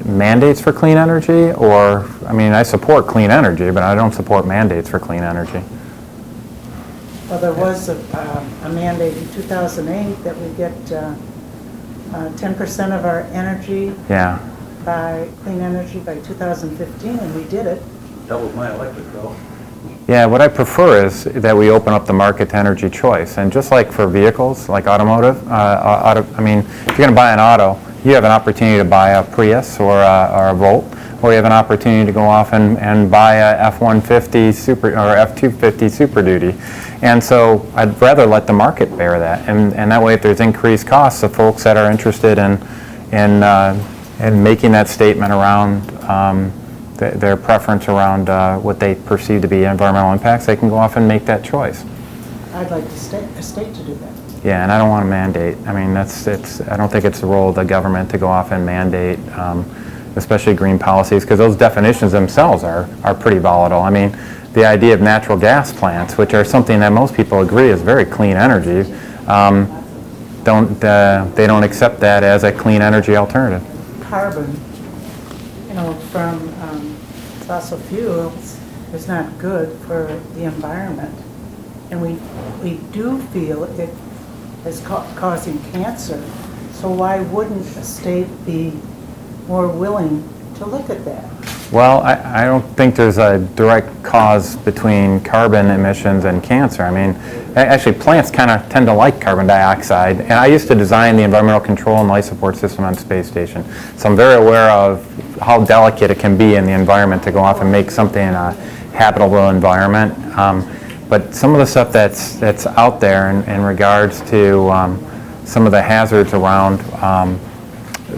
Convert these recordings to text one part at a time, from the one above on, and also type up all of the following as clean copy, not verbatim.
mandates for clean energy, or, I mean, I support clean energy, but I don't support mandates for clean energy. Well, there was a mandate in 2008 that we get 10% of our energy by clean energy by 2015, and we did it. Doubled my electric bill. Yeah, what I prefer is that we open up the market to energy choice. And just like for vehicles, like automotive, I mean, if you're going to buy an auto, you have an opportunity to buy a Prius or a Volt, or you have an opportunity to go off and buy a F-150 Super or F-250 Super Duty. And so I'd rather let the market bear that. And that way, if there's increased costs, the folks that are interested in making that statement around their preference around what they perceive to be environmental impacts, they can go off and make that choice. I'd like a state to do that. Yeah, and I don't want to mandate. I mean, I don't think it's the role of the government to go off and mandate, especially green policies, because those definitions themselves are pretty volatile. I mean, the idea of natural gas plants, which are something that most people agree is very clean energy, they don't accept that as a clean energy alternative. Carbon, from fossil fuels is not good for the environment, and we do feel it is causing cancer. So why wouldn't a state be more willing to look at that? Well, I don't think there's a direct cause between carbon emissions and cancer. I mean, actually plants kind of tend to like carbon dioxide, and I used to design the environmental control and life support system on the space station. So I'm very aware of how delicate it can be in the environment to go off and make something a habitable environment. But some of the stuff that's out there in regards to some of the hazards around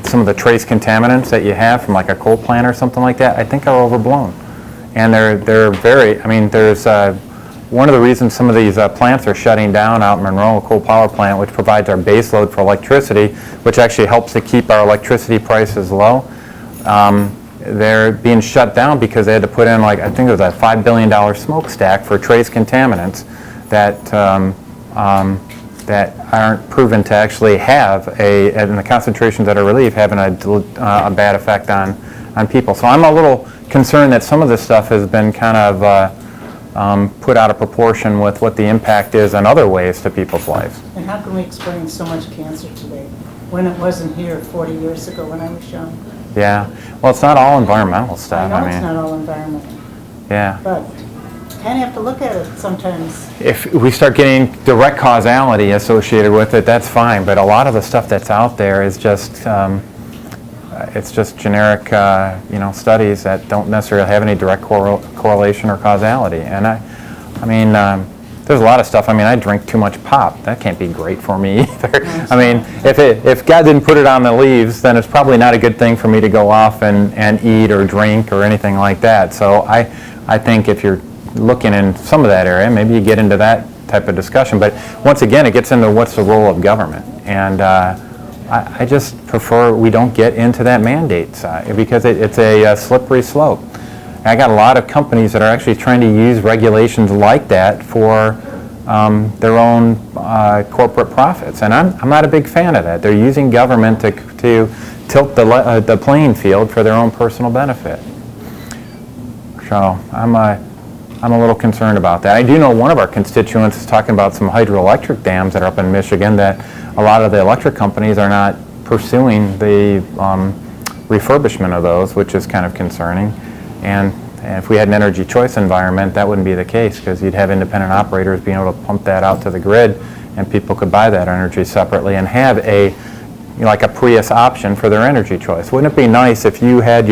some of the trace contaminants that you have from like a coal plant or something like that, I think are overblown. And they're very, I mean, there's one of the reasons some of these plants are shutting down out in Monroe, a coal power plant, which provides our base load for electricity, which actually helps to keep our electricity prices low. They're being shut down because they had to put in, like, I think it was a $5 billion smokestack for trace contaminants that that aren't proven to actually have and the concentrations that are relieved having a bad effect on people. So I'm a little concerned that some of this stuff has been kind of put out of proportion with what the impact is in other ways to people's lives. And how can we experience so much cancer today when it wasn't here 40 years ago when I was young? Yeah, well, it's not all environmental stuff. I know it's not all environmental. Yeah. But you kind of have to look at it sometimes. If we start getting direct causality associated with it, that's fine. But a lot of the stuff that's out there is just it's just generic, studies that don't necessarily have any direct correlation or causality. And I mean, there's a lot of stuff. I mean, I drink too much pop. That can't be great for me either. I mean, if God didn't put it on the leaves, then it's probably not a good thing for me to go off and eat or drink or anything like that. So I think if you're looking in some of that area, maybe you get into that type of discussion. But once again, it gets into what's the role of government. And I just prefer we don't get into that mandate side because it's a slippery slope. I got a lot of companies that are actually trying to use regulations like that for their own corporate profits, and I'm not a big fan of that. They're using government to tilt the playing field for their own personal benefit. So I'm a little concerned about that. I do know one of our constituents is talking about some hydroelectric dams that are up in Michigan that a lot of the electric companies are not pursuing the refurbishment of those, which is kind of concerning. And if we had an energy choice environment, that wouldn't be the case because you'd have independent operators being able to pump that out to the grid, and people could buy that energy separately and have like a Prius option for their energy choice. Wouldn't it be nice if you had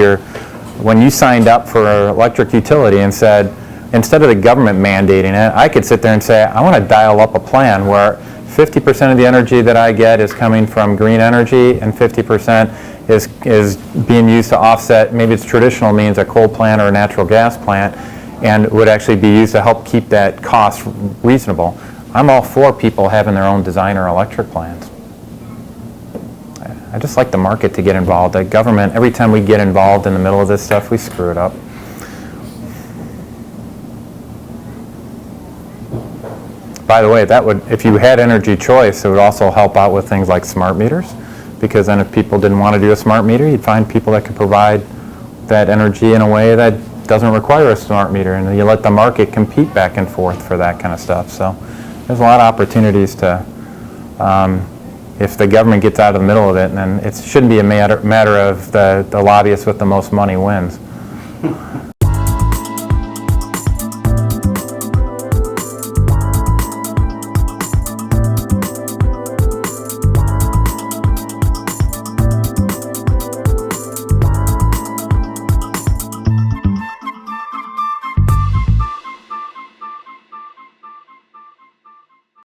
when you signed up for an electric utility and said, instead of the government mandating it, I could sit there and say, I want to dial up a plan where 50% of the energy that I get is coming from green energy and 50% is being used to offset, maybe it's traditional means, a coal plant or a natural gas plant, and would actually be used to help keep that cost reasonable. I'm all for people having their own designer electric plans. I just like the market to get involved. The government, every time we get involved in the middle of this stuff, we screw it up. By the way, if you had energy choice, it would also help out with things like smart meters. because then if people didn't want to do a smart meter, you'd find people that could provide that energy in a way that doesn't require a smart meter, and you let the market compete back and forth for that kind of stuff. So there's a lot of opportunities to, if the government gets out of the middle of it, then it shouldn't be a matter of the lobbyists with the most money wins.